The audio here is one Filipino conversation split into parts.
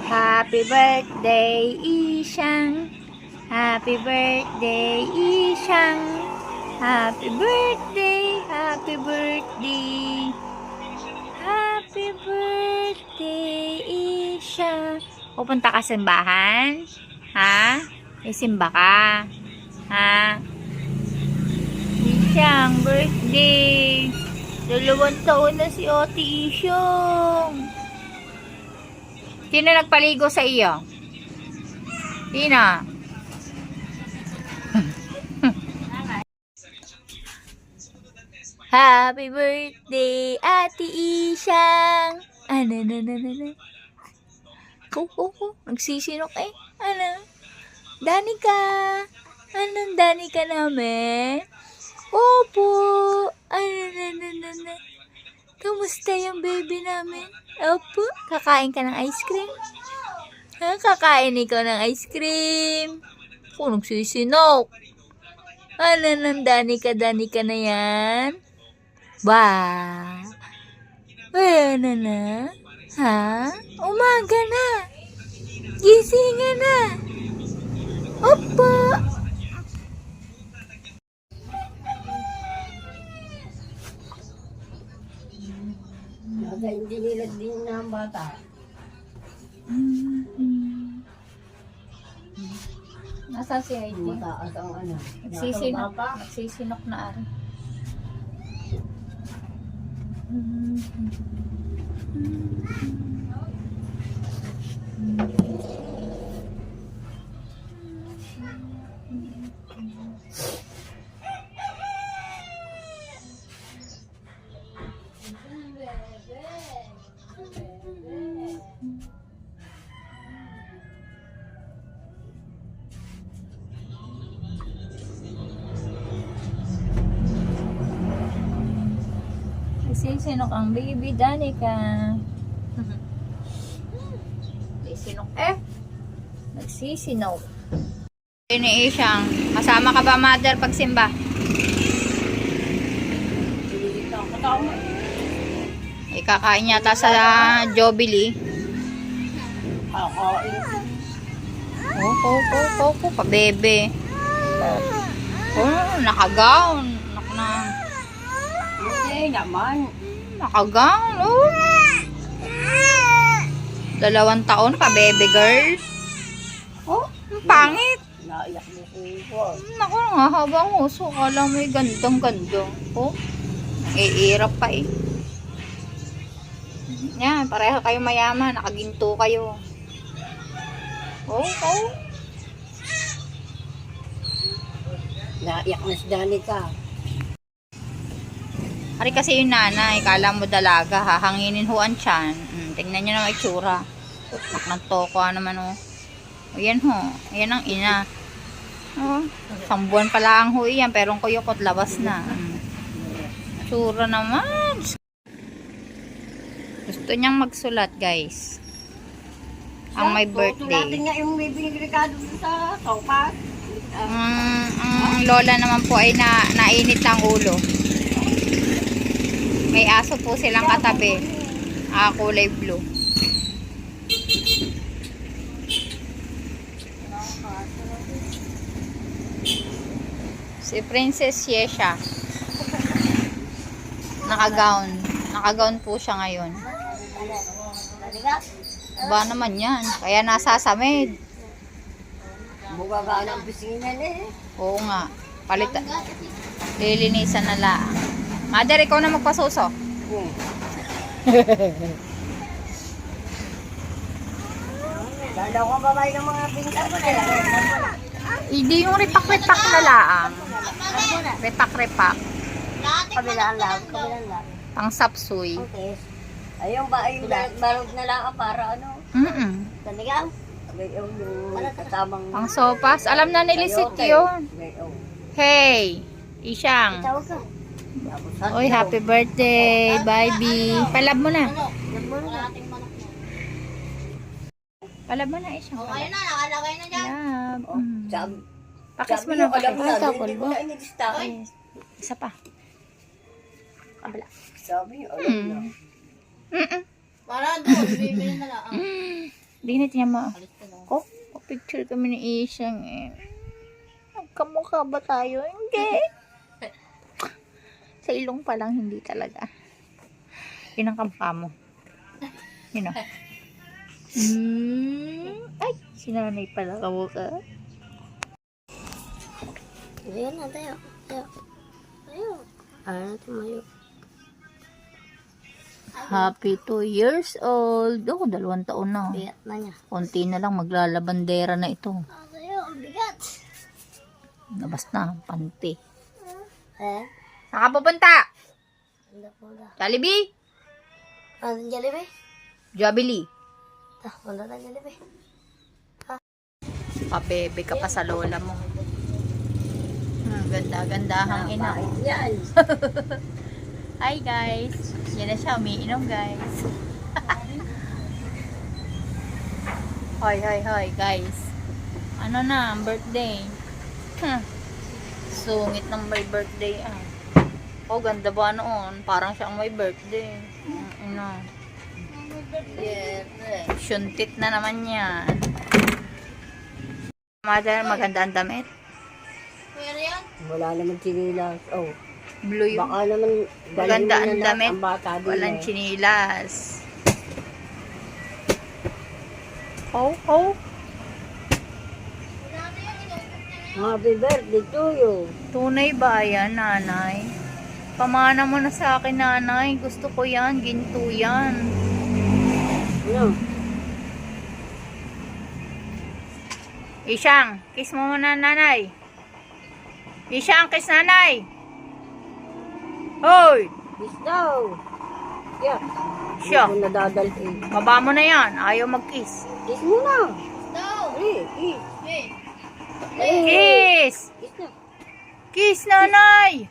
Happy birthday, Ishang. Happy birthday, Ishang. Happy birthday, happy birthday. Happy birthday, Ishang. Pupunta ka sa simbahan? Ha? May simba ka? Ha? Ishang, birthday. 2 taon na si Ate Ishang. Sino nagpaligo sa iyo? Sino? Happy birthday, Ate Ishang. Ano. Nagsisinok eh. Ano? Danica. Anong Danica namin? Opo. Ano. Kamusta yung baby namin? Opo. Kakain ka ng ice cream? Ha? Kakain ikaw ng ice cream? Kung nagsisinok. Ano nang Danica na yan? Ba? Ano na? Ha? Umaga na. Gisingan na. Opo. Hindi nila din na ang bata. Nasaan si Heidi? Mataas ang ano. Nagsisinok na ari. Nagsisinok ang baby Danica. Nagsisinok Nagsisinok. Ini Ishang. Kasama ka ba mother pag simba? Kakain yata sa Jubilee. Opo, pabebe. Nakagown. Hindi naman. Nakagown, 2 taon pa, baby girl. Ang pangit. Naiyak mo ko. Naku nga, habang uso. Kala mo yung gandang-gandang. Naiirap pa eh. Yan, pareho kayo mayaman. Nakaginto kayo. Naiyak na si Danica. Ari kasi yung nanay, kala mo dalaga, hahanginin ho ang tiyan. Tingnan nyo naman itsura. Ng toko naman Ayan ho, ayan ang ina. 1 buwan pa lang ho yan, pero ang kuyukot labas na. Itsura naman. Gusto niyang magsulat guys. Ang may birthday. Natin nga yung may binigregado sa sofa. Ang lola naman po ay nainit ng ulo. May aso po silang katabi. Kulay blue. Si Princess Yesha. Nakagown po siya ngayon. Ba naman yan. Kaya nasasamid. Bugagaan ang pisnginan eh. Oo nga. Lilinisan na lang. Mother, ikaw na magpasuso. Dalaw kang babae ng mga pinta ko na. Hindi yung repak-repak na laang. Repak-repak. Kabilaan lang. Pang sapsuy. Okay. Ayun ba, ayun balog na lang para ano? Tanigang? Yung kasamang... Pang sopas. Alam na nilisit yun. Hey, Ishang. Oy, happy birthday, baby. Palab mo na. Palab mo na, Ishang. Ayun na, nakalagay na dyan. Palab. Pakis mo na. Ito, kulbo. Isa pa. Kabila. Sabi, alam na. Para doon, bibili na lang. Dinit niya mo. Oh, picture kami ni Isang eh. Kamukha ba tayo? Hindi. Sa ilong pa lang, hindi talaga. Yun ang kamukha mo. Yun o. Ay, sinanay pala kamukha. Ayan na tayo. Tayo. Ano tumayo? Happy 2 years old. Oh, 2 taon na. Bigat na niya. Konti na lang, maglalabandera na ito. Tayo, ang bigat. Nabas na, panty. Saan Saan ka pupunta? po na? Jollibee? Ano Jollibee? Jollibee. Wala na Jollibee. Pabebe ka pa sa lola mo. Ganda-gandahang ina. Yan. Hi guys. Yan na siya, umiinom guys. Hoy guys. Ano na, ang birthday. Sungit ng may birthday ah. Oh, ganda ba noon? Parang siyang may birthday. Ano? Syuntit na naman yan. Mother, maganda ang damit. Wala naman sinilas. Oh. Blue yung Baka naman maganda ang galing mo na damit. ang bata din Walang eh. chinilas. Oh. Happy birthday to you. Tunay ba yan, nanay? Pamana mo na sa akin, nanay. Gusto ko yan. Ginto yan. Ano? Isyang, kiss mo muna, nanay. Isyang, kiss nanay. Hoy! Gusto. Yeah. Siya. Hindi ko nadadalhin. Baba mo na yan. Ayaw mag-kiss. Kiss mo na. Kiss. Kiss! Kiss na. Kiss, nanay!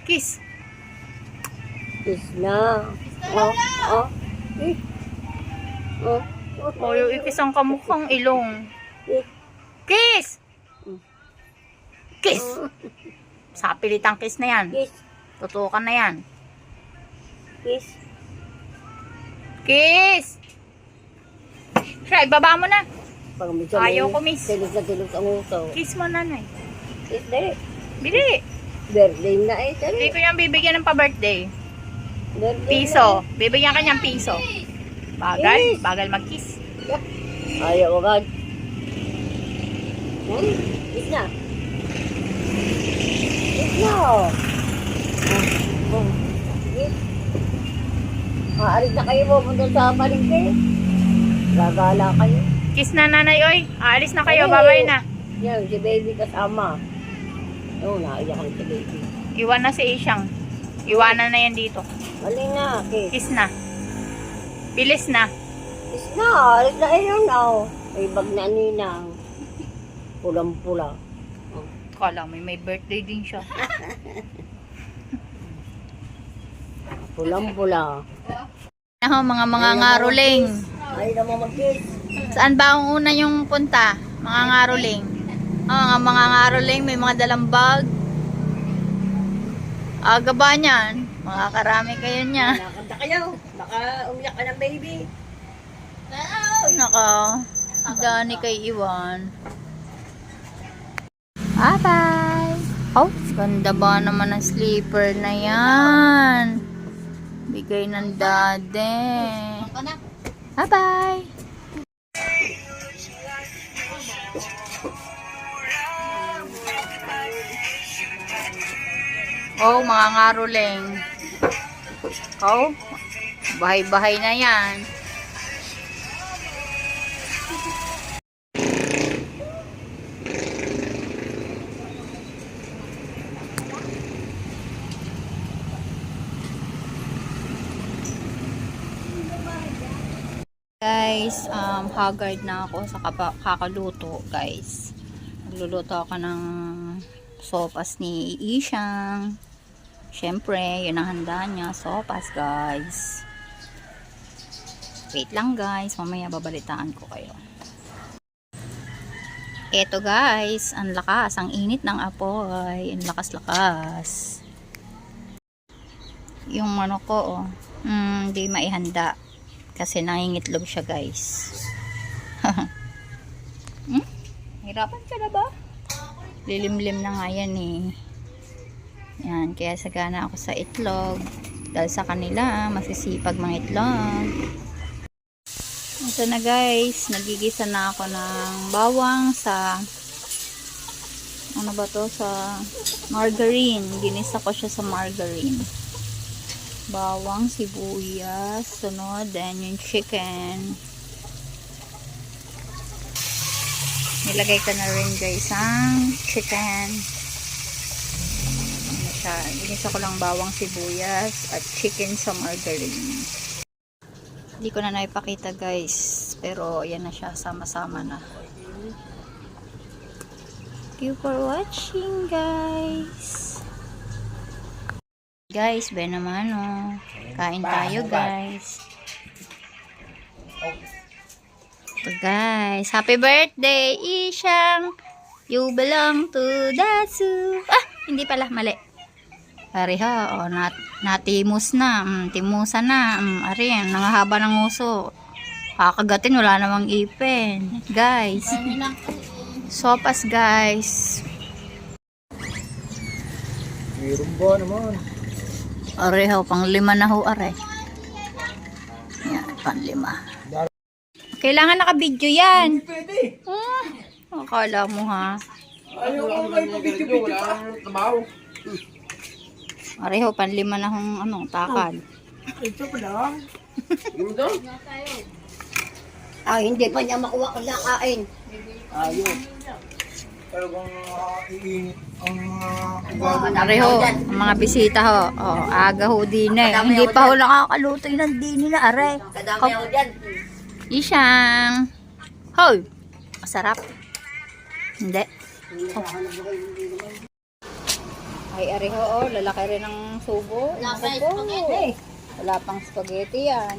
Kiss. Kiss na. Oh. Kiss. Oh. O, yung ikis ang kamukhang ilong. Kiss. Kiss! Kiss! Sa pilitang kiss na yan. Kiss. Tutukan na yan. Kiss. Kiss! Siya, ibaba mo na. Pag minsan Ayaw may ko, miss. Tilos na tilos ang uso. Kiss mo, nanay. Kiss dali. Bili. Birthday na eh. Hindi Dali. ko yan bibigyan ng pa-birthday. Birthday Piso. Bibigyan ka niyang piso. Bagal. Yes. Bagal mag-kiss. na. Ayaw agad. Kiss na. Kiss na. Kiss. Maaari na kayo pupunta sa palengke. Gagala kayo. Kiss na, nanay, oy. Aalis na kayo. Babay na. Yan, si baby kasama. Oo, naiyakan si baby. Iwan na si Isyang. Iwanan na yan dito. Mali na, kiss. Kiss na. Bilis na. Kiss na, alis na kayo na. May bag na ninang. Pulang-pula. Kala may birthday din siya. Pulang-pula. Ako, mga ngaruling. Ay naman mag-kiss. Saan ba ang una yung punta? Mga ngaruling. Mga ngaruling, may mga dalang bag. Aga ba niyan? Makakarami kayo niya. Nakanta kayo. Baka umiyak ka ng baby. Naka, dani kay Iwan. Bye-bye! Oh, ganda ba naman ang sleeper na yan? Bigay ng dade. Bye-bye! Oh, mga ngaruling. Oh, bahay-bahay na yan. Guys, haggard na ako sa kakaluto, guys. Nagluluto ako ng sopas ni Isyang. Syempre, yun ang handa niya, sopas, guys. Wait lang, guys. Mamaya babalitaan ko kayo. Eto, guys. Ang lakas, ang init ng apoy. Ang lakas-lakas. Yung ano ko, hindi maihanda. Kasi nangingitlog siya, guys. Hirapan ka na ba? Lilimlim na nga yan eh. Yan, kaya sagana ako sa itlog. Dahil sa kanila, masisipag mga itlog. Ito na guys, nagigisa na ako ng bawang sa ano ba to, sa margarine. Ginisa ko siya sa margarine. Bawang, sibuyas, sunod, then yung chicken. Nilagay ko na rin guys ang chicken. Ano siya, ginisa ko lang bawang, sibuyas at chicken sa margarine. Hindi ko na naipakita guys, pero yan na siya, sama-sama na. Thank you for watching guys. Guys, ben naman oh. Kain tayo guys. So guys, happy birthday Ishang. You belong to the soup. Ah, hindi pala, mali. Pareho, oh, natimos na. Timusa na. Ari, nangahaba ng uso. Kakagatin, wala namang ipin. Guys. Sopas guys. Meron ba naman? Areho, pang 5 na ho, are. Yan, pang 5. Kailangan naka-video yan. Pwede. Akala mo ha. Ayaw ko may pabidyo-bidyo pa. Trabaho. Areho, pang 5 na hong ano, takal. Ito pa lang. Yung daw? Hindi pa niya makuha kung nakain. Ayaw. Pero kung iinit ang Areho, ang mga bisita ho. Oh, aga ho din eh. Hindi pa ho nakakaluto ng dini na are. Kadami ako dyan. Ishang. Hoy, masarap. Hindi. Ay, areho, oh, lalaki rin ang subo. Wala pa Ako yung po. spaghetti. Wala pang spaghetti yan.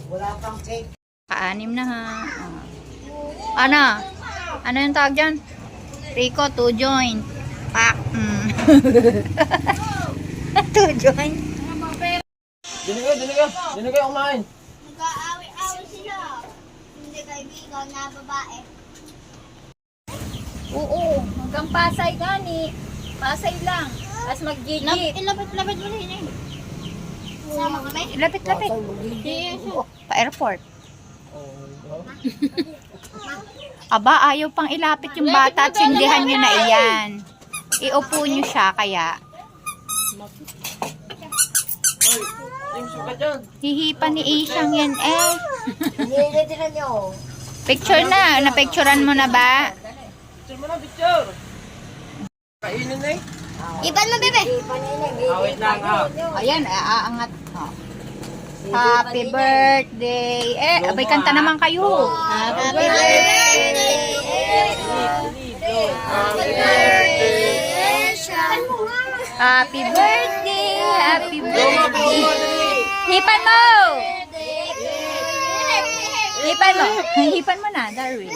Wala pang cake. Kaanim na ha. Oh. Ano? Ano yung tawag dyan? Rico, 2 joint. Pak. 2 joint. Dino kayo kumain. Nag-aawi-awi sila. Hindi kaibigan na babae. Oo, hanggang Pasay gani. Pasay lang. As mag-gigit. Ilapit-lapit mo rin eh. Sama kami? Lapit-lapit. Pa-airport. Aba, ayaw pang ilapit yung bata at sindihan nyo na iyan. Iupo nyo siya, kaya. Yung suka dyan. Hihipan ni Ishang yan eh. Nilitiran nyo. Picture na. Napicturean mo na ba? Picture mo na, picture. Kainin na eh. Iban mo, bebe. Wait lang ha. Ayan, aangat. Oh. Happy birthday. Eh, abay kanta naman kayo. Happy birthday. Happy birthday. Happy birthday. Happy birthday. Hipan mo. Hipan mo. Hipan mo na, Darwin.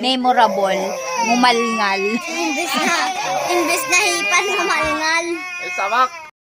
Memorable. Mumalngal. Imbes na hipan, mamalngal. Samak.